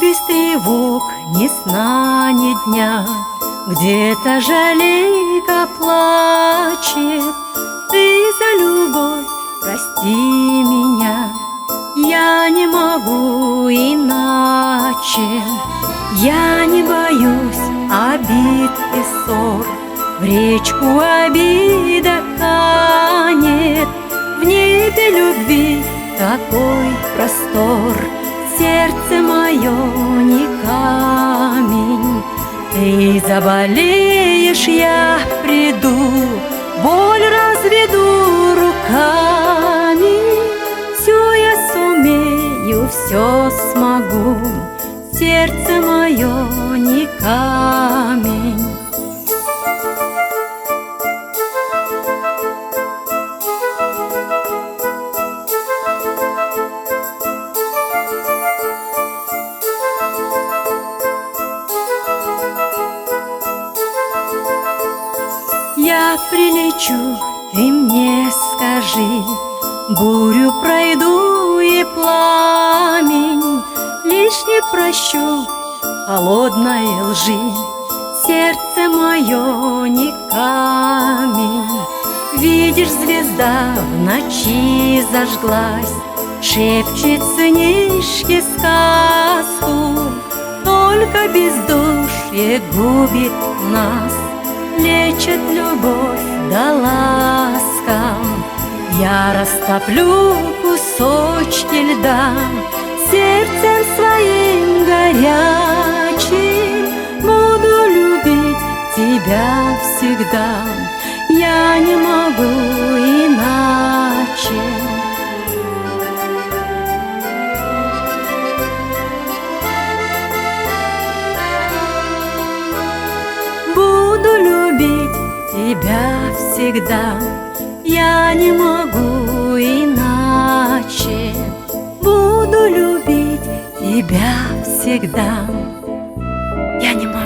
без тревог, ни сна, ни дня. Где-то жалейка плачет, ты за любовь прости меня. Я не могу иначе, я не боюсь обид и ссор. В речку обида канет, в небе любви такой простор. Сердце мое не камень, ты заболеешь, я приду, боль разведу руками. Все я сумею, все смогу, сердце мое не камень. Я прилечу, ты мне скажи, бурю пройду и пламень, лишь не прощу холодной лжи. Сердце мое не камень, видишь, звезда в ночи зажглась, шепчет сынишке сказку, только бездушье губит нас. Лечит любовь да ласка, я растоплю кусочки льда. Сердцем своим горячим буду любить тебя всегда. Я не могу иначе. Буду любить тебя всегда, я не могу иначе. Буду любить тебя всегда, я не могу.